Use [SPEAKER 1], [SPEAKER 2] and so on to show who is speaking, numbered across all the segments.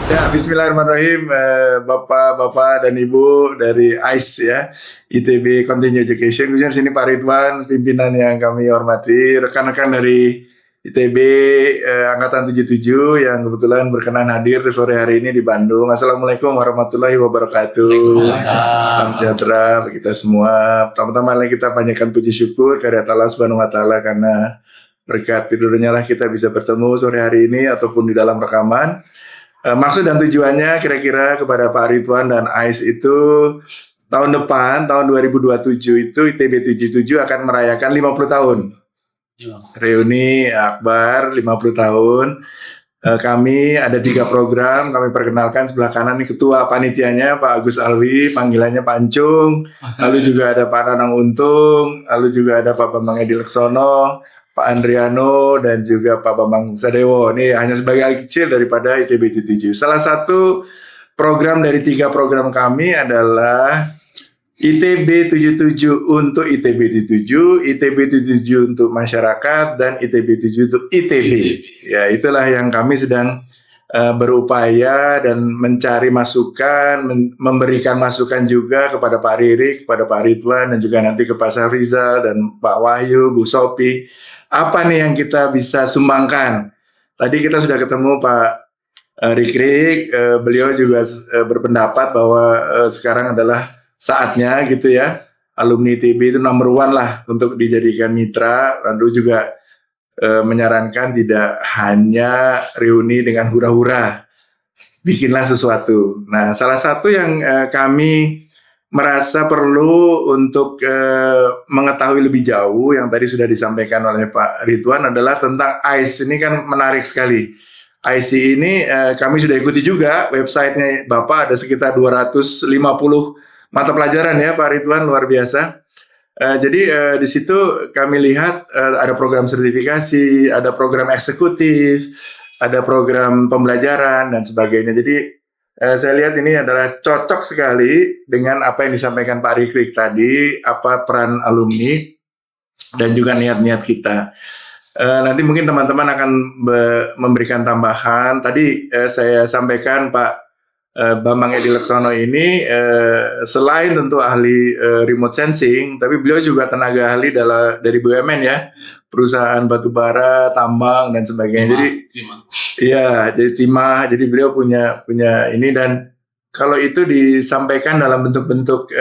[SPEAKER 1] Ya, Bismillahirrahmanirrahim, Bapak-bapak dan Ibu dari ICE ya, ITB Continuing Education. Khususnya di sini Pak Ridwan, pimpinan yang kami hormati, rekan-rekan dari ITB Angkatan 77 yang kebetulan berkenan hadir sore hari ini di Bandung. Assalamualaikum warahmatullahi wabarakatuh. Salam sejahtera bagi kita semua. Pertama-tama kita panjatkan puji syukur kehadirat Allah Subhanahu wa taala karena berkat tidurnya lah kita bisa bertemu sore hari ini ataupun di dalam rekaman. Maksud dan tujuannya kira-kira kepada Pak Ridwan dan AIS itu tahun depan, tahun 2027 itu ITB 77 akan merayakan 50 tahun. Reuni Akbar 50 tahun. Kami ada 3 program, kami perkenalkan sebelah kanan ini ketua panitianya Pak Agus Alwi, panggilannya Pak Ancung. Lalu juga ada Pak Nanang Untung, lalu juga ada Pak Bambang Edi Leksono, Pak Andriano, dan juga Pak Bambang Sadewo. Ini hanya sebagai hal kecil daripada ITB 77. Salah satu program dari 3 program kami adalah ITB 77 untuk ITB 77, ITB 77 untuk masyarakat, dan ITB 77 untuk ITB. Ya, itulah yang kami sedang berupaya dan mencari masukan, memberikan masukan juga kepada Pak Riri, kepada Pak Ridwan, dan juga nanti ke Pak Safrizal dan Pak Wahyu, Bu Sopi. Apa nih yang kita bisa sumbangkan? Tadi kita sudah ketemu Pak Rikrik, beliau juga berpendapat bahwa sekarang adalah saatnya gitu ya, alumni ITB itu number 1 lah untuk dijadikan mitra. Lalu juga menyarankan tidak hanya reuni dengan hura-hura, bikinlah sesuatu. Nah, salah satu yang kami merasa perlu untuk mengetahui lebih jauh yang tadi sudah disampaikan oleh Pak Ridwan adalah tentang ICE. Ini kan menarik sekali. ICE ini kami sudah ikuti juga websitenya Bapak, ada sekitar 250 mata pelajaran ya Pak Ridwan, luar biasa. Jadi di situ kami lihat ada program sertifikasi, ada program eksekutif, ada program pembelajaran dan sebagainya. Jadi saya lihat ini adalah cocok sekali dengan apa yang disampaikan Pak Rikrik tadi, apa peran alumni dan juga niat-niat kita. Nanti mungkin teman-teman akan memberikan tambahan. Tadi saya sampaikan Pak Bambang Edi Leksono ini selain tentu ahli remote sensing, tapi beliau juga tenaga ahli dari BUMN ya, perusahaan batubara, tambang dan sebagainya. Jadi iya, jadi timah. Jadi beliau punya ini, dan kalau itu disampaikan dalam bentuk-bentuk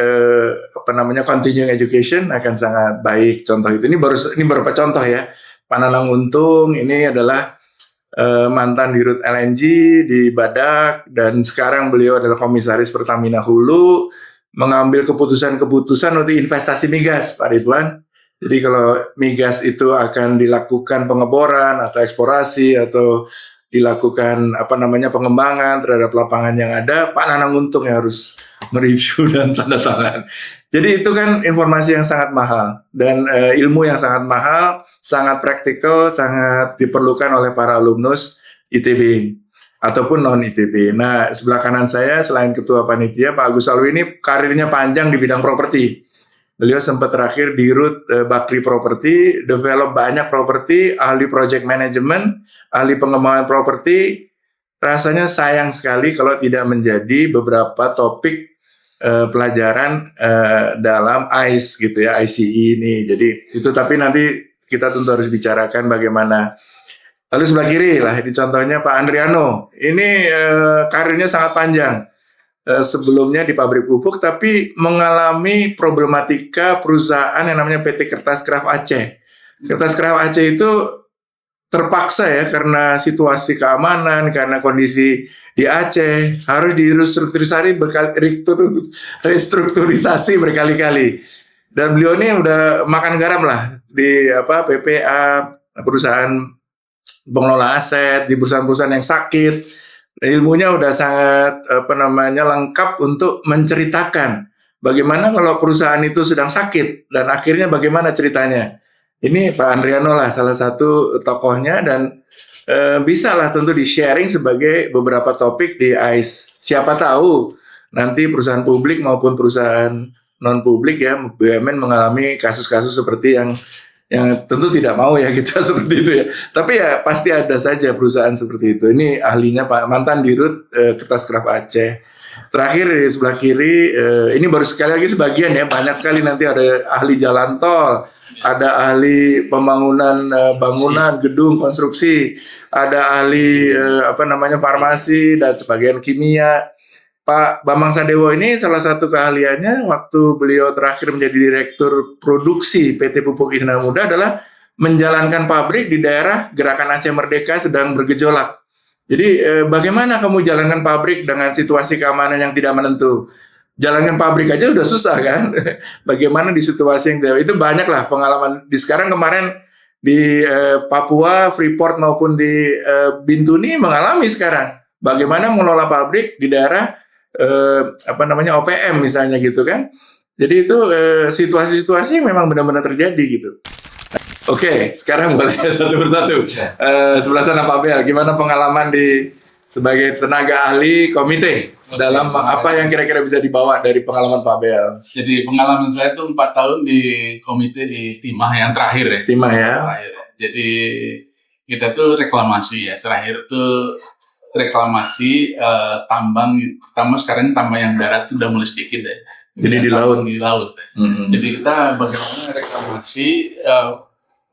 [SPEAKER 1] continuing education akan sangat baik. Contoh itu ini beberapa contoh ya. Pak Nanang Untung ini adalah mantan dirut LNG di Badak, dan sekarang beliau adalah komisaris Pertamina Hulu, mengambil keputusan-keputusan untuk investasi migas, Pak Ridwan. Jadi kalau migas itu akan dilakukan pengeboran atau eksplorasi atau dilakukan pengembangan terhadap lapangan yang ada, Pak Nanang Untung yang harus mereview dan tanda tangan. Jadi itu kan informasi yang sangat mahal dan ilmu yang sangat mahal, sangat praktikal, sangat diperlukan oleh para alumnus ITB ataupun non ITB. Nah, sebelah kanan saya selain ketua panitia Pak Agus Alwi ini karirnya panjang di bidang properti. Beliau sempat terakhir di Rut Bakri Property, develop banyak properti, ahli project management, ahli pengembangan properti. Rasanya sayang sekali kalau tidak menjadi beberapa topik pelajaran dalam ICE gitu ya, ICE ini. Jadi itu, tapi nanti kita tentu harus bicarakan bagaimana. Lalu sebelah kiri lah, ini contohnya Pak Andriano. Ini karirnya sangat panjang. Sebelumnya di pabrik pupuk, tapi mengalami problematika perusahaan yang namanya PT Kertas Kraft Aceh. Kertas Kraft Aceh itu terpaksa ya, karena situasi keamanan, karena kondisi di Aceh harus restrukturisasi berkali-kali. Dan beliau ini udah makan garam lah di PPA, perusahaan pengelola aset, di perusahaan-perusahaan yang sakit. Ilmunya udah sangat lengkap untuk menceritakan bagaimana kalau perusahaan itu sedang sakit dan akhirnya bagaimana ceritanya. Ini Pak Andriano lah salah satu tokohnya, dan bisa lah tentu di-sharing sebagai beberapa topik di ICE. Siapa tahu nanti perusahaan publik maupun perusahaan non publik ya, BUMN mengalami kasus-kasus seperti yang Yang tentu tidak mau ya kita seperti itu ya. Tapi ya pasti ada saja perusahaan seperti itu. Ini ahlinya Pak mantan Dirut Kertas Kraft Aceh. Terakhir di sebelah kiri, ini baru sekali lagi sebagian ya. Banyak sekali nanti ada ahli jalan tol, ada ahli pembangunan bangunan, gedung, konstruksi, ada ahli farmasi dan sebagian kimia. Pak Bambang Sadewo ini salah satu keahliannya waktu beliau terakhir menjadi direktur produksi PT Pupuk Indah Muda adalah menjalankan pabrik di daerah Gerakan Aceh Merdeka sedang bergejolak. Jadi bagaimana kamu jalankan pabrik dengan situasi keamanan yang tidak menentu? Jalankan pabrik aja udah susah kan? Bagaimana di situasi yang itu banyak lah pengalaman. Di sekarang kemarin di Papua, Freeport maupun di Bintuni mengalami sekarang bagaimana mengelola pabrik di daerah OPM misalnya gitu kan. Jadi itu situasi-situasi memang benar-benar terjadi gitu. Oke, sekarang boleh satu persatu. Sebelah sana Pak Bel, gimana pengalaman sebagai tenaga ahli komite dalam apa yang kira-kira bisa dibawa dari pengalaman Pak Bel?
[SPEAKER 2] Jadi pengalaman saya itu 4 tahun di komite di Timah yang terakhir ya.
[SPEAKER 1] Timah ya.
[SPEAKER 2] Terakhir. Jadi kita tuh reklamasi ya. Terakhir tuh reklamasi tambang, pertama sekarang tambang yang darat itu udah mulai sedikit ya.
[SPEAKER 1] Jadi di laut.
[SPEAKER 2] Di laut. Jadi kita bagaimana reklamasi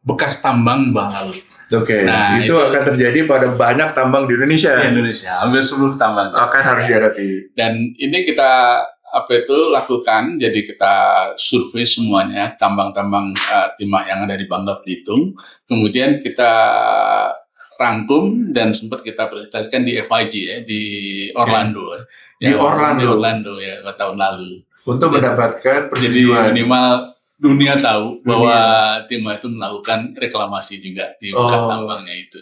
[SPEAKER 2] bekas tambang bawah laut.
[SPEAKER 1] Oke. Nah, itu akan terjadi pada banyak tambang di Indonesia.
[SPEAKER 2] Di Indonesia, hampir seluruh tambang.
[SPEAKER 1] Akan harus dihadapi.
[SPEAKER 2] Dan ini kita lakukan, jadi kita survei semuanya tambang-tambang timah yang ada di Bangka Belitung, kemudian kita rangkum dan sempat kita presentasikan di FIG ya, di Orlando.
[SPEAKER 1] Di
[SPEAKER 2] Orlando ya tahun lalu.
[SPEAKER 1] Untuk mendapatkan persetujuan.
[SPEAKER 2] Jadi minimal dunia tahu bahwa Timah itu melakukan reklamasi juga di bekas tambangnya itu.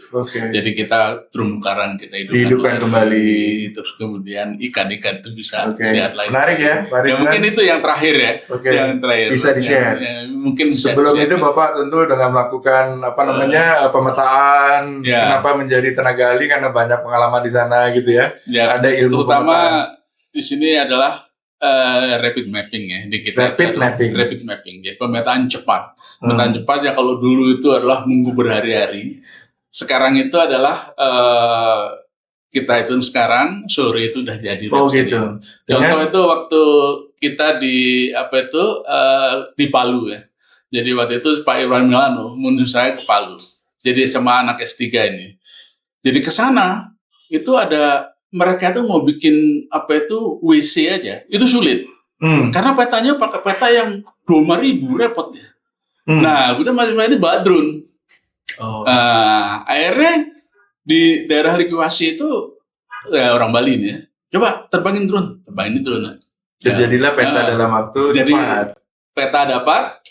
[SPEAKER 2] Jadi kita terumbu karang kita hidupkan kembali, terus kemudian ikan-ikan itu bisa sehat lagi.
[SPEAKER 1] Menarik ya, Pak
[SPEAKER 2] ya mungkin itu yang terakhir ya. Yang terakhir.
[SPEAKER 1] Bisa di-share.
[SPEAKER 2] Mungkin
[SPEAKER 1] sebelum itu Bapak tentu dengan melakukan pemetaan, kenapa menjadi tenaga ahli karena banyak pengalaman di sana gitu ya. Ada ilmu
[SPEAKER 2] terutama di sini adalah rapid mapping ya di kita.
[SPEAKER 1] Rapid
[SPEAKER 2] mapping. Jadi pemetaan cepat. Pemetaan cepat ya kalau dulu itu adalah nunggu berhari-hari. Sekarang itu adalah kita itu sekarang sore itu udah jadi.
[SPEAKER 1] Gitu.
[SPEAKER 2] Contoh itu waktu kita di di Palu ya. Jadi waktu itu Pak Irwan Milano menuju saya ke Palu. Jadi sama anak S3 ini. Jadi ke sana itu ada mereka tuh mau bikin WC aja, itu sulit. Karena petanya pakai peta yang 25.000 repotnya. Nah, kemudian mahasiswa ini bawa drone. Akhirnya di daerah likuasi itu orang Bali ini ya, coba terbangin drone.
[SPEAKER 1] Jadilah peta dalam waktu cepat.
[SPEAKER 2] Peta dapat,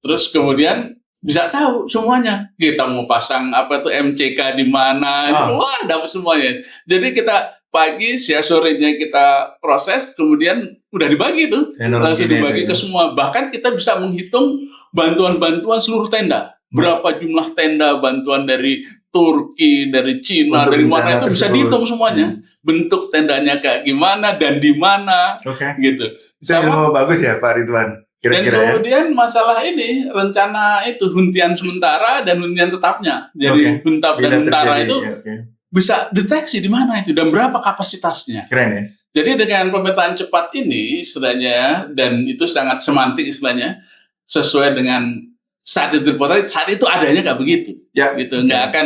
[SPEAKER 2] terus kemudian bisa tahu semuanya. Kita mau pasang MCK di mana, wah dapat semuanya. Jadi kita pagi, siang, sorenya kita proses, kemudian udah dibagi tuh, langsung dibagi ke semua. Bahkan kita bisa menghitung bantuan-bantuan seluruh tenda. Berapa jumlah tenda bantuan dari Turki, dari Cina, dari mana itu bisa dihitung semuanya. Bentuk tendanya kayak gimana dan di mana, gitu.
[SPEAKER 1] Sama bagus ya Pak Ridwan.
[SPEAKER 2] Dan kemudian masalah ini rencana itu hunian sementara dan hunian tetapnya. Jadi huntap dan huntara itu bisa deteksi di mana itu dan berapa kapasitasnya.
[SPEAKER 1] Keren ya.
[SPEAKER 2] Jadi dengan pemetaan cepat ini istilahnya, dan itu sangat semantik istilahnya, sesuai dengan saat itu dipotret, saat itu adanya kayak begitu.
[SPEAKER 1] Ya.
[SPEAKER 2] Gitu, nggak akan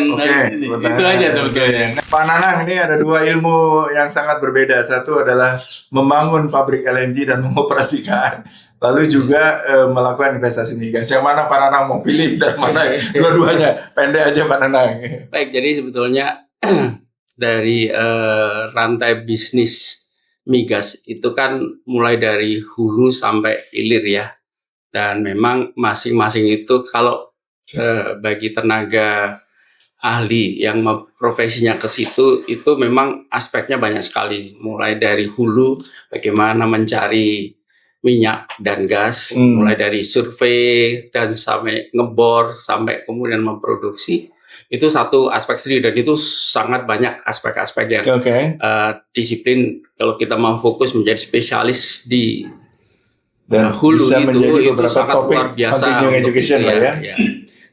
[SPEAKER 2] itu aja sebetulnya.
[SPEAKER 1] Pak Nanang, ini ada dua ilmu yang sangat berbeda. Satu adalah membangun pabrik LNG dan mengoperasikan. Lalu juga melakukan investasi migas. Yang mana Pak Nanang mau pilih dan mana dua-duanya? Pendek aja Pak Nanang.
[SPEAKER 3] Baik, jadi sebetulnya dari rantai bisnis migas itu kan mulai dari hulu sampai hilir ya, dan memang masing-masing itu kalau bagi tenaga ahli yang profesinya ke situ itu memang aspeknya banyak sekali, mulai dari hulu bagaimana mencari minyak dan gas, mulai dari survei dan sampai ngebor sampai kemudian memproduksi. Itu satu aspek sendiri, dan itu sangat banyak aspek-aspek yang disiplin. Kalau kita mau fokus menjadi spesialis di hulu itu sangat luar biasa.
[SPEAKER 1] Education
[SPEAKER 3] ya.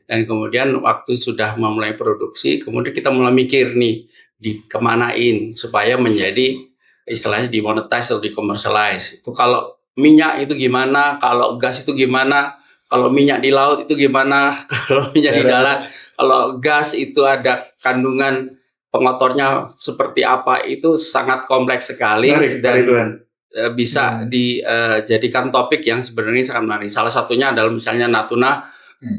[SPEAKER 3] Dan kemudian waktu sudah memulai produksi, kemudian kita mulai mikir nih dikemanain supaya menjadi istilahnya dimonetize atau dikomersialize. Itu kalau minyak itu gimana, kalau gas itu gimana, kalau minyak di laut itu gimana, kalau minyak di darat, kalau gas itu ada kandungan pengotornya seperti apa, itu sangat kompleks sekali. Dan bisa dijadikan topik yang sebenarnya sangat menarik. Salah satunya adalah misalnya Natuna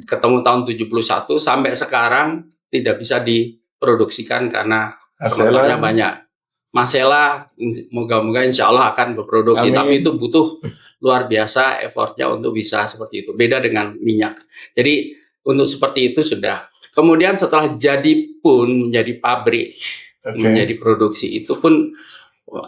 [SPEAKER 3] ketemu tahun 71 sampai sekarang tidak bisa diproduksikan karena pengotornya banyak. Masela moga-moga insya Allah akan berproduksi. Amin. Tapi itu butuh luar biasa effortnya untuk bisa seperti itu. Beda dengan minyak. Jadi untuk seperti itu sudah. Kemudian setelah jadi pun menjadi pabrik, menjadi produksi, itu pun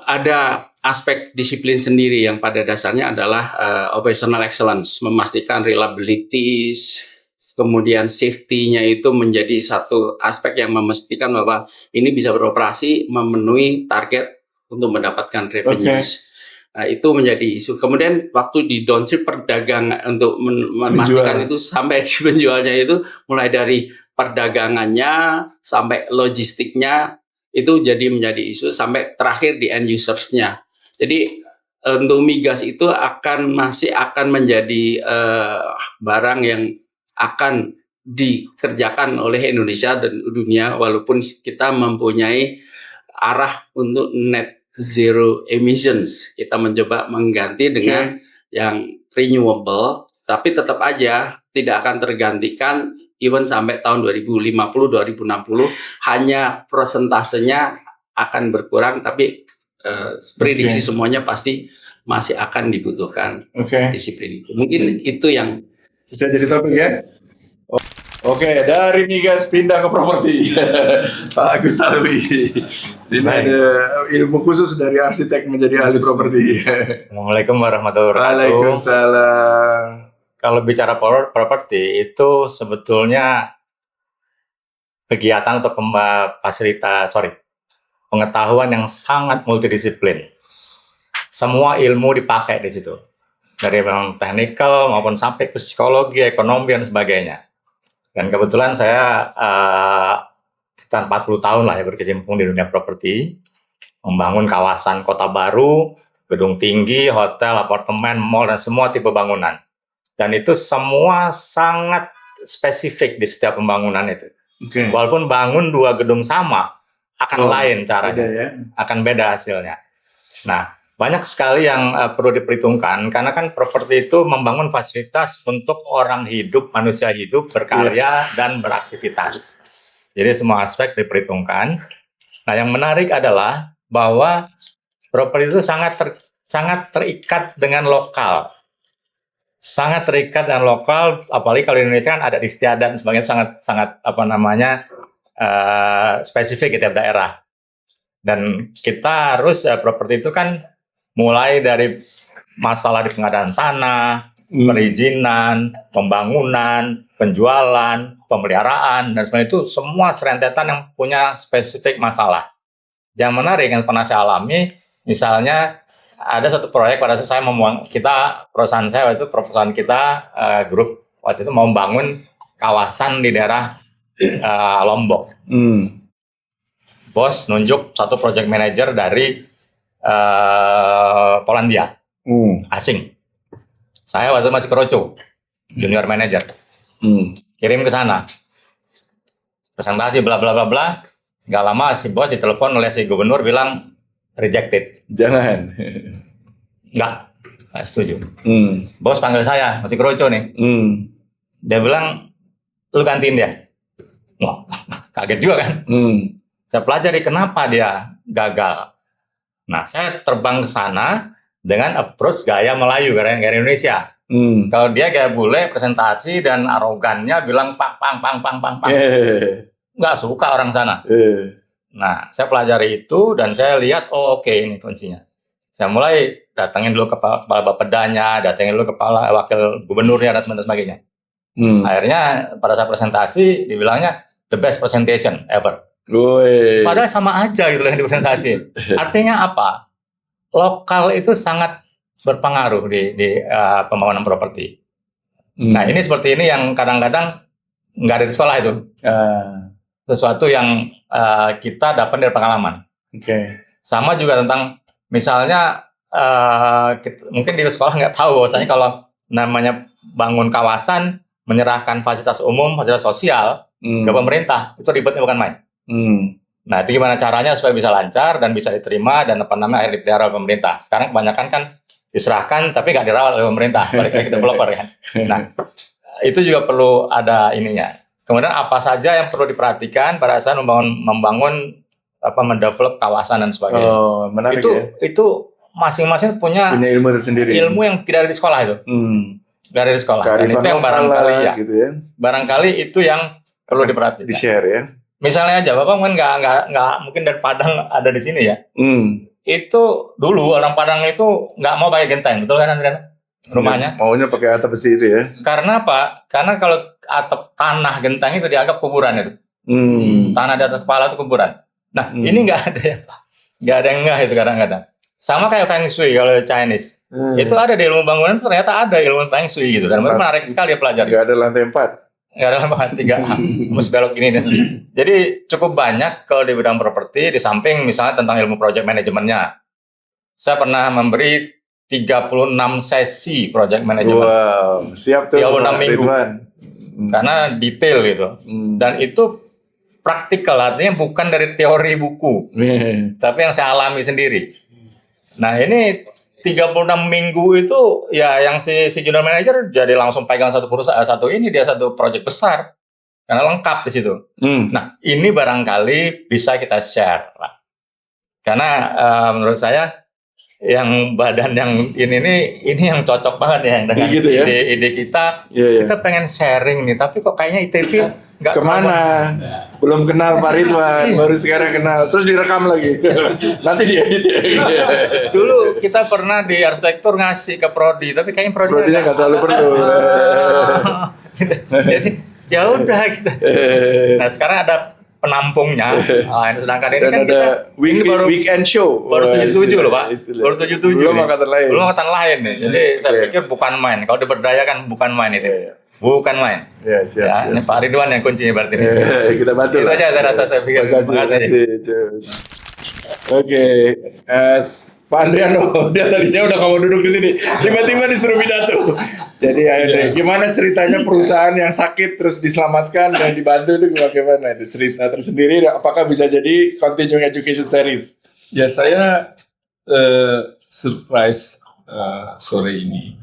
[SPEAKER 3] ada aspek disiplin sendiri yang pada dasarnya adalah operational excellence, memastikan reliabilities, kemudian safety-nya itu menjadi satu aspek yang memastikan bahwa ini bisa beroperasi memenuhi target untuk mendapatkan revenues. Nah, itu menjadi isu. Kemudian waktu di downstream perdagangan untuk memastikan itu sampai di penjualnya itu mulai dari perdagangannya sampai logistiknya itu jadi menjadi isu sampai terakhir di end users-nya. Jadi untuk migas itu masih akan menjadi barang yang akan dikerjakan oleh Indonesia dan dunia, walaupun kita mempunyai arah untuk net zero emissions. Kita mencoba mengganti dengan yang renewable, tapi tetap aja tidak akan tergantikan even sampai tahun 2050-2060, hanya persentasenya akan berkurang, tapi prediksi semuanya pasti masih akan dibutuhkan disiplin itu. Mungkin itu yang
[SPEAKER 1] bisa jadi topik ya. Oke, dari migas pindah ke properti. Pak Agus Alwi. Ini ada ilmu khusus dari arsitek menjadi ahli properti.
[SPEAKER 4] Assalamualaikum warahmatullahi wabarakatuh.
[SPEAKER 1] Waalaikumsalam.
[SPEAKER 4] Kalau bicara properti itu sebetulnya kegiatan atau pengetahuan yang sangat multidisiplin. Semua ilmu dipakai di situ. Dari yang teknikal maupun sampai ke psikologi, ekonomi, dan sebagainya. Dan kebetulan saya sekitar 40 tahun lah ya berkecimpung di dunia properti, membangun kawasan kota baru, gedung tinggi, hotel, apartemen, mall, dan semua tipe bangunan. Dan itu semua sangat spesifik di setiap pembangunan itu. Walaupun bangun 2 gedung sama, akan lain caranya, akan beda hasilnya. Nah, banyak sekali yang perlu diperhitungkan, karena kan properti itu membangun fasilitas untuk orang hidup, manusia hidup, berkarya, dan beraktivitas. Jadi semua aspek diperhitungkan. Nah, yang menarik adalah bahwa properti itu sangat terikat dengan lokal. Sangat terikat dengan lokal, apalagi kalau di Indonesia kan ada istiadat dan sebagainya, sangat spesifik di tiap daerah. Dan kita harus properti itu kan mulai dari masalah di pengadaan tanah, perizinan, pembangunan, penjualan, pemeliharaan, dan sebagainya, itu semua serentetan yang punya spesifik masalah. Yang menarik yang pernah saya alami, misalnya ada satu proyek pada saat saya perusahaan kita grup waktu itu mau membangun kawasan di daerah Lombok. Bos nunjuk satu project manager dari Polandia, asing. Saya waktu masih keroco, junior manager, kirim ke sana, presentasi bla bla bla bla. Gak lama si bos ditelepon oleh si gubernur bilang rejected.
[SPEAKER 1] Jangan.
[SPEAKER 4] Nggak setuju. Bos panggil saya, masih keroco nih. Dia bilang, lu gantiin dia. Wah, kaget juga kan. Saya pelajari kenapa dia gagal. Nah, saya terbang ke sana dengan approach gaya Melayu, gaya Indonesia. Kalau dia gaya bule, presentasi dan arogannya bilang pang. Nggak suka orang sana. Nah, saya pelajari itu dan saya lihat, oke, ini kuncinya. Saya mulai datangin dulu kepala Bapedanya, datangin dulu kepala wakil gubernurnya dan sebagainya. Akhirnya pada saat presentasi dibilangnya the best presentation ever. Padahal sama aja gitu yang dipresentasi. Artinya apa? Lokal itu sangat berpengaruh di pembangunan properti. Nah, ini seperti ini yang kadang-kadang nggak ada di sekolah itu.
[SPEAKER 1] Ah,
[SPEAKER 4] Sesuatu yang kita dapat dari pengalaman.
[SPEAKER 1] oke.
[SPEAKER 4] Sama juga tentang misalnya mungkin di sekolah nggak tahu bahwasanya kalau namanya bangun kawasan, menyerahkan fasilitas umum, fasilitas sosial ke pemerintah, itu ribetnya bukan main. Nah, itu gimana caranya supaya bisa lancar dan bisa diterima dan apa namanya akhirnya dipelihara oleh pemerintah. Sekarang kebanyakan kan diserahkan tapi nggak dirawat oleh pemerintah, balik lagi ke developer kan. Nah, itu juga perlu ada ininya. Kemudian apa saja yang perlu diperhatikan pada saat membangun mendevelop kawasan dan sebagainya.
[SPEAKER 1] Oh, menarik
[SPEAKER 4] itu
[SPEAKER 1] ya.
[SPEAKER 4] itu masing-masing punya
[SPEAKER 1] Ilmu tersendiri.
[SPEAKER 4] ilmu yang tidak ada di sekolah itu. Nggak ada di sekolah. Dan
[SPEAKER 1] Kearifan
[SPEAKER 4] itu yang
[SPEAKER 1] lokal
[SPEAKER 4] barangkali
[SPEAKER 1] lah,
[SPEAKER 4] ya.
[SPEAKER 1] gitu ya.
[SPEAKER 4] Barangkali itu yang perlu diperhatikan.
[SPEAKER 1] Di-share ya.
[SPEAKER 4] Misalnya aja Bapak mungkin nggak mungkin dari Padang ada di sini ya. Itu dulu orang Padang itu nggak mau pakai genteng, betul kan Andriana? Rumahnya.
[SPEAKER 1] Maunya pakai atap besi itu ya.
[SPEAKER 4] Karena apa? Karena kalau atap tanah genteng itu dianggap kuburan itu. Tanah di atas kepala itu kuburan. Nah, ini nggak ada yang nggak itu kadang-kadang. Sama kayak Feng Shui kalau Chinese. Itu ada di ilmu bangunan, ternyata ada ilmu Feng Shui gitu. Dan menarik sekali ya pelajari.
[SPEAKER 1] Nggak ada lantai 4.
[SPEAKER 4] Nggak ada lantai 3. Harus belok gini deh. Jadi cukup banyak kalau di bidang properti, di samping misalnya tentang ilmu project manajemennya. Saya pernah memberi 36 sesi project management.
[SPEAKER 1] Wow, siap tuh.
[SPEAKER 4] 36 minggu.
[SPEAKER 1] Ridwan.
[SPEAKER 4] Karena detail gitu. Dan itu praktikal, artinya bukan dari teori buku, tapi yang saya alami sendiri. Nah, ini 36 minggu itu ya yang si junior manager jadi langsung pegang satu perusahaan, satu project besar. Karena lengkap di situ. Nah, ini barangkali bisa kita share, Pak. Karena menurut saya yang badan yang ini yang cocok banget ya dengan
[SPEAKER 1] gitu ya?
[SPEAKER 4] ide kita. Kita pengen sharing nih, tapi kok kayaknya ITB nggak
[SPEAKER 1] kemana? Belum kenal Pak Ridwan, baru sekarang kenal. Terus direkam lagi. Nanti diedit ya.
[SPEAKER 4] Dulu kita pernah di arsitektur ngasih ke prodi, tapi kayaknya
[SPEAKER 1] Prodinya nggak terlalu perlu.
[SPEAKER 4] Jadi ya udah gitu. Nah, sekarang ada penampungnya. Sedangkan ini
[SPEAKER 1] Dan
[SPEAKER 4] kan
[SPEAKER 1] ada
[SPEAKER 4] kita
[SPEAKER 1] weekend show.
[SPEAKER 4] baru 77 loh Pak. Baru 77.
[SPEAKER 1] Belum angkatan lain.
[SPEAKER 4] Belum angkatan lain nih. Jadi saya pikir bukan main. Kalau diberdayakan bukan main itu. Bukan main.
[SPEAKER 1] Ya, siap.
[SPEAKER 4] Ini Pak Ridwan yang kuncinya berarti.
[SPEAKER 1] Kita bantu.
[SPEAKER 4] Itu aja saya rasa saya pikir.
[SPEAKER 1] Terima kasih. Oke, Pak Andriano, dia tadinya udah kamu duduk di sini, tiba-tiba disuruh pidato. Jadi Andre, gimana ceritanya perusahaan yang sakit terus diselamatkan dan dibantu itu bagaimana itu cerita tersendiri? Apakah bisa jadi continuing education series?
[SPEAKER 5] Ya, saya surprise sore ini.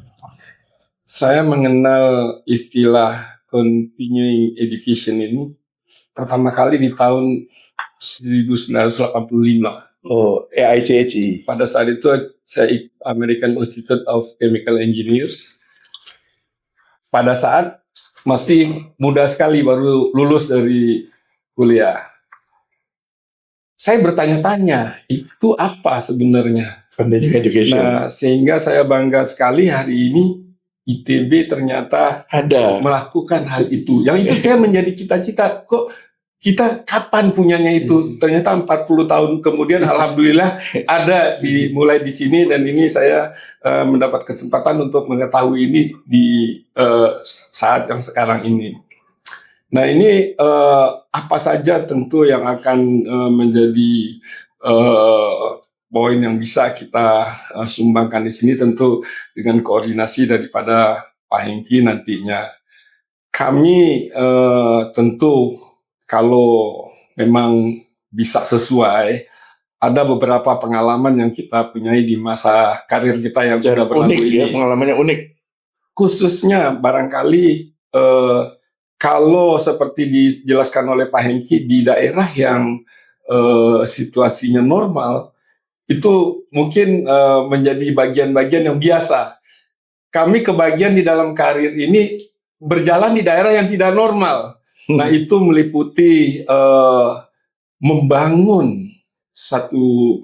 [SPEAKER 5] Saya mengenal istilah continuing education ini pertama kali di tahun 1985.
[SPEAKER 1] Oh, AICHE.
[SPEAKER 5] Pada saat itu saya ikut American Institute of Chemical Engineers. Pada saat masih muda sekali, baru lulus dari kuliah. Saya bertanya-tanya, itu apa sebenarnya?
[SPEAKER 1] Continuing education.
[SPEAKER 5] Nah, sehingga saya bangga sekali hari ini ITB ternyata
[SPEAKER 1] Ada.
[SPEAKER 5] melakukan hal itu. Yang itu saya menjadi cita-cita. Kok kita kapan punyanya itu? Ternyata 40 tahun kemudian alhamdulillah ada dimulai di sini, dan ini saya mendapat kesempatan untuk mengetahui ini di saat yang sekarang ini. Nah, ini apa saja tentu yang akan menjadi poin yang bisa kita sumbangkan di sini, tentu dengan koordinasi daripada Pak Hengki nantinya. Kami tentu kalau memang bisa sesuai, ada beberapa pengalaman yang kita punyai di masa karir kita yang sudah berlalu
[SPEAKER 1] unik
[SPEAKER 5] ini.
[SPEAKER 1] ya, pengalamannya unik.
[SPEAKER 5] Khususnya barangkali kalau seperti dijelaskan oleh Pak Hengki, di daerah yang situasinya normal, itu mungkin menjadi bagian-bagian yang biasa. Kami kebagian di dalam karir ini berjalan di daerah yang tidak normal. Nah, itu meliputi membangun satu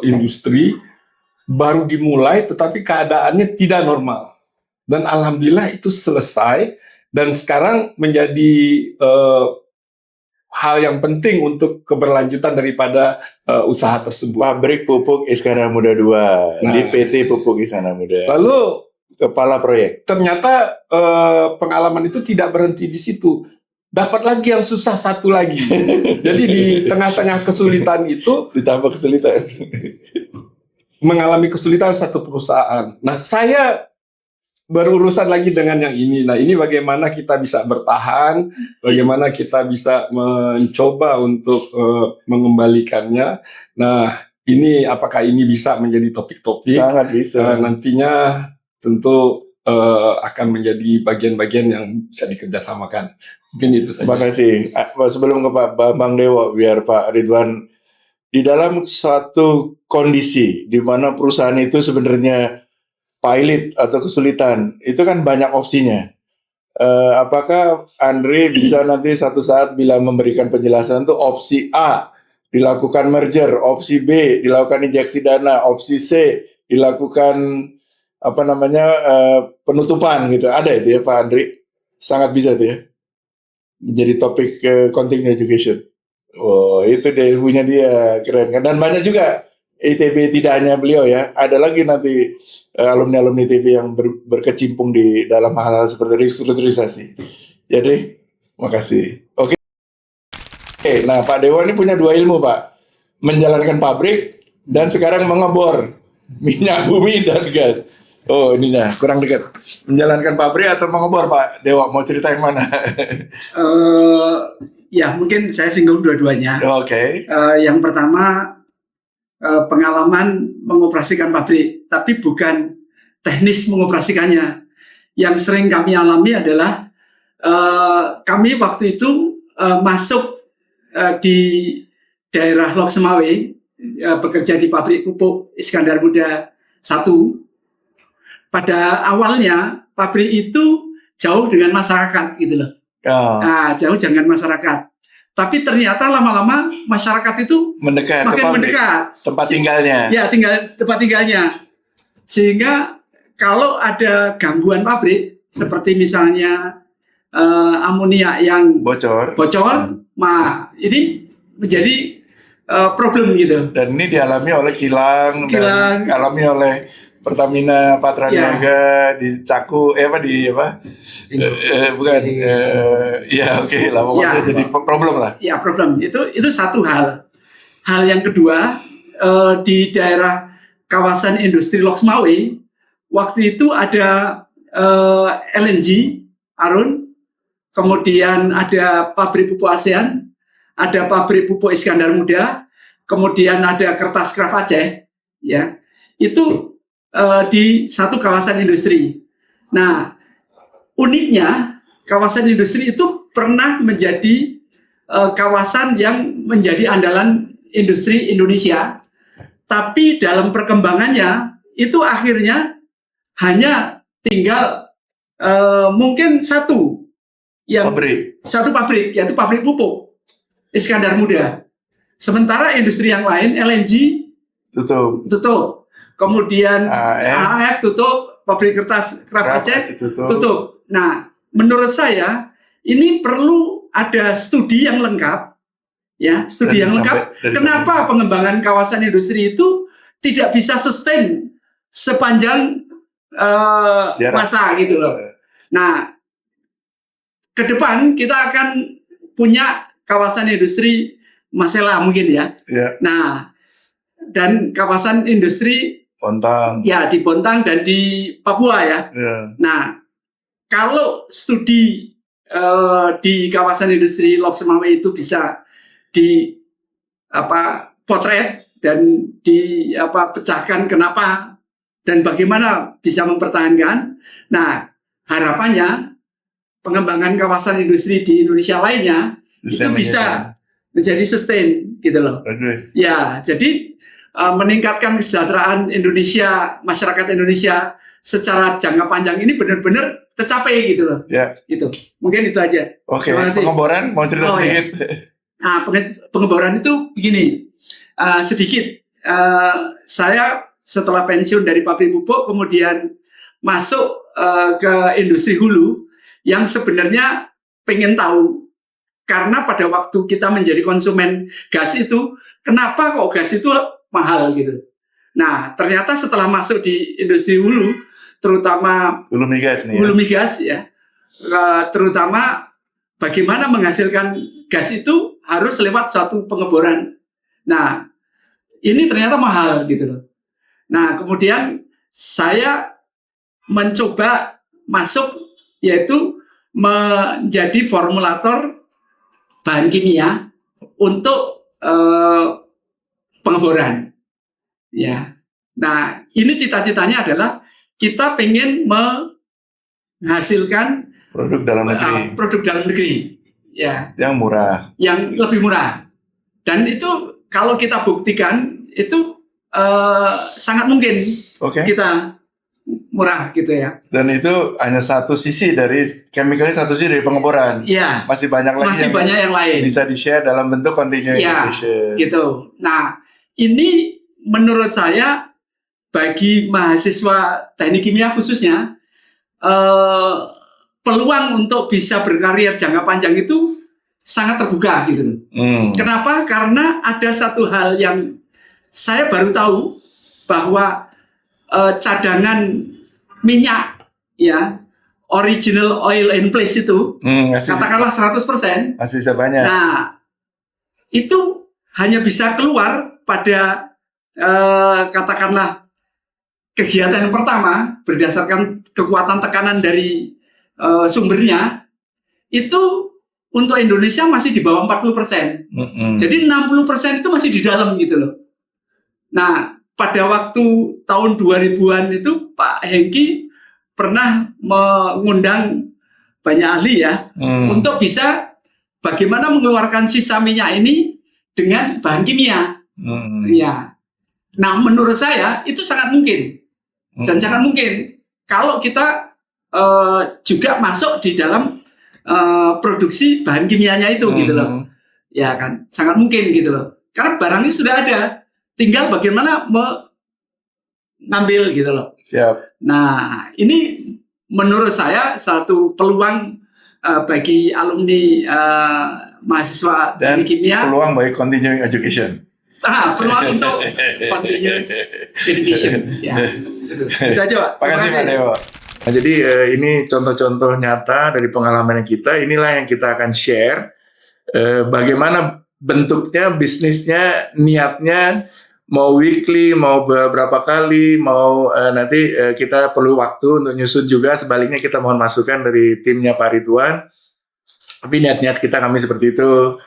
[SPEAKER 5] industri baru dimulai, tetapi keadaannya tidak normal. Dan alhamdulillah itu selesai, dan sekarang menjadi hal yang penting untuk keberlanjutan daripada usaha tersebut.
[SPEAKER 1] Pabrik pupuk Iskandar Muda 2
[SPEAKER 5] Nah.
[SPEAKER 1] di PT Pupuk Iskandar Muda.
[SPEAKER 5] Lalu
[SPEAKER 1] kepala proyek.
[SPEAKER 5] Ternyata pengalaman itu tidak berhenti di situ. Dapat lagi yang susah satu lagi. Jadi di tengah-tengah kesulitan itu
[SPEAKER 1] Ditambah kesulitan.
[SPEAKER 5] mengalami kesulitan satu perusahaan. Nah, saya berurusan lagi dengan yang ini. Nah, ini bagaimana kita bisa bertahan, bagaimana kita bisa mencoba untuk mengembalikannya. Nah, ini apakah ini bisa menjadi topik-topik?
[SPEAKER 1] Sangat bisa.
[SPEAKER 5] Nantinya tentu akan menjadi bagian-bagian yang bisa dikerjasamakan. Mungkin itu saja.
[SPEAKER 1] Terima kasih. Sebelum ke Pak Bambang Dewo, biar Pak Ridwan, di dalam satu kondisi di mana perusahaan itu sebenarnya pilot atau kesulitan, itu kan banyak opsinya. Apakah Andre bisa nanti satu saat bila memberikan penjelasan tuh opsi A dilakukan merger, opsi B dilakukan injeksi dana, opsi C dilakukan penutupan gitu. Ada itu ya Pak Andre? Sangat bisa tuh ya. Menjadi topik continuing education. Oh, itu deh ilmunya dia, keren kan. Dan banyak juga ITB, tidak hanya beliau ya. Ada lagi nanti alumni-alumni ITB yang berkecimpung di dalam hal-hal seperti restrukturisasi. Jadi, makasih. Oke. Nah, Pak Dewa ini punya dua ilmu, Pak. Menjalankan pabrik dan sekarang mengebor minyak bumi dan gas. Oh, ininya kurang dekat. Menjalankan pabrik atau mengebor, Pak Dewa? Mau cerita yang mana?
[SPEAKER 6] Ya, mungkin saya singgung dua-duanya.
[SPEAKER 1] Oke.
[SPEAKER 6] Yang pertama, pengalaman mengoperasikan pabrik, tapi bukan teknis mengoperasikannya. Yang sering kami alami adalah kami waktu itu masuk di daerah Lok Semawe, bekerja di pabrik pupuk Iskandar Muda 1. Pada awalnya pabrik itu jauh dengan masyarakat gitu loh.
[SPEAKER 1] Oh.
[SPEAKER 6] Nah, jauh dengan masyarakat. Tapi ternyata lama-lama masyarakat itu
[SPEAKER 1] Mendekat ke
[SPEAKER 6] makin
[SPEAKER 1] pabrik.
[SPEAKER 6] mendekat.
[SPEAKER 1] Tempat tinggalnya.
[SPEAKER 6] Ya, tempat tinggalnya. Sehingga kalau ada gangguan pabrik seperti misalnya amonia yang
[SPEAKER 1] Bocor.
[SPEAKER 6] nah ini menjadi problem gitu.
[SPEAKER 1] Dan ini dialami oleh Kilang. Dan dialami oleh Pertamina Patraniaga di Caku, bukan, ya oke lah, pokoknya jadi problem lah.
[SPEAKER 6] Ya, problem itu satu hal. Hal yang kedua, di daerah kawasan industri Lok Semawe, waktu itu ada LNG Arun, kemudian ada pabrik pupuk ASEAN, ada pabrik pupuk Iskandar Muda, kemudian ada kertas Kraft Aceh, ya itu di satu kawasan industri. Nah, uniknya kawasan industri itu pernah menjadi kawasan yang menjadi andalan industri Indonesia, tapi dalam perkembangannya itu akhirnya hanya tinggal mungkin satu pabrik, yaitu pabrik pupuk Iskandar Muda. Sementara industri yang lain, LNG tutup. Kemudian AF tutup, pabrik kertas Kraft Aceh tutup. Nah, menurut saya ini perlu ada studi yang lengkap, ya, kenapa pengembangan kawasan industri itu tidak bisa sustain sepanjang masa gitu loh. Nah, ke depan kita akan punya kawasan industri Masela mungkin ya. Nah, dan kawasan industri
[SPEAKER 1] Bontang.
[SPEAKER 6] Ya, di Bontang dan di Papua ya. Nah, kalau studi di kawasan industri Lok Semawe itu bisa potret dan pecahkan kenapa dan bagaimana bisa mempertahankan. Nah, harapannya pengembangan kawasan industri di Indonesia lainnya itu bisa menjadi sustain gitu loh.
[SPEAKER 1] Bagus.
[SPEAKER 6] Ya, jadi meningkatkan kesejahteraan Indonesia, masyarakat Indonesia secara jangka panjang ini benar-benar tercapai gitu loh.
[SPEAKER 1] Ya.
[SPEAKER 6] Gitu. Mungkin itu aja.
[SPEAKER 1] Oke, pengeboran mau cerita sedikit?
[SPEAKER 6] Ya. Nah, pengeboran itu begini. Sedikit. Saya setelah pensiun dari pabrik pupuk kemudian masuk ke industri hulu yang sebenarnya pengen tahu, karena pada waktu kita menjadi konsumen gas itu, kenapa kok gas itu mahal gitu. Nah, ternyata setelah masuk di industri hulu, terutama
[SPEAKER 1] hulu migas nih.
[SPEAKER 6] Hulu migas ya, terutama bagaimana menghasilkan gas itu harus lewat suatu pengeboran. Nah, ini ternyata mahal gitu loh. Nah, kemudian saya mencoba masuk, yaitu menjadi formulator bahan kimia untuk pengeboran. Ya. Nah, ini cita-citanya adalah kita pengen menghasilkan
[SPEAKER 1] produk dalam negeri.
[SPEAKER 6] Ya.
[SPEAKER 1] Yang murah.
[SPEAKER 6] Yang lebih murah. Dan itu kalau kita buktikan itu sangat mungkin kita murah gitu ya.
[SPEAKER 1] Dan itu hanya satu sisi dari chemicalnya, satu sisi dari pengeboran.
[SPEAKER 6] Iya.
[SPEAKER 1] Masih banyak lagi.
[SPEAKER 6] Masih banyak yang lain.
[SPEAKER 1] Bisa di-share dalam bentuk continuing education.
[SPEAKER 6] Gitu. Nah, ini menurut saya bagi mahasiswa teknik kimia khususnya peluang untuk bisa berkarir jangka panjang itu sangat terbuka gitu. Kenapa? Karena ada satu hal yang saya baru tahu bahwa cadangan minyak ya original oil in place itu katakanlah 100%
[SPEAKER 1] masih bisa banyak.
[SPEAKER 6] Nah, itu hanya bisa keluar pada katakanlah kegiatan yang pertama berdasarkan kekuatan tekanan dari sumbernya itu untuk Indonesia masih di bawah 40%. Jadi 60% itu masih di dalam gitu loh. Nah, pada waktu tahun 2000-an itu Pak Hengki pernah mengundang banyak ahli ya untuk bisa bagaimana mengeluarkan sisa minyak ini dengan bahan kimia. Ya. Nah, menurut saya itu sangat mungkin dan sangat mungkin kalau kita juga masuk di dalam produksi bahan kimianya itu gitu loh. Ya kan, sangat mungkin gitu loh. Karena barangnya sudah ada. Tinggal bagaimana mengambil gitu loh.
[SPEAKER 1] Siap.
[SPEAKER 6] Nah, ini menurut saya satu peluang bagi alumni mahasiswa
[SPEAKER 1] dan
[SPEAKER 6] teknik kimia.
[SPEAKER 1] Peluang bagi continuing education.
[SPEAKER 6] Peluang untuk continuing education. Ya, itu aja Pak.
[SPEAKER 1] Terima kasih Pak Dewo. Nah, jadi ini contoh-contoh nyata dari pengalaman kita. Inilah yang kita akan share. Bagaimana bentuknya, bisnisnya, niatnya, mau weekly, mau beberapa kali, mau nanti kita perlu waktu untuk nyusun juga. Sebaliknya kita mohon masukan dari timnya Pak Ridwan. Tapi niat-niat kita kami seperti itu.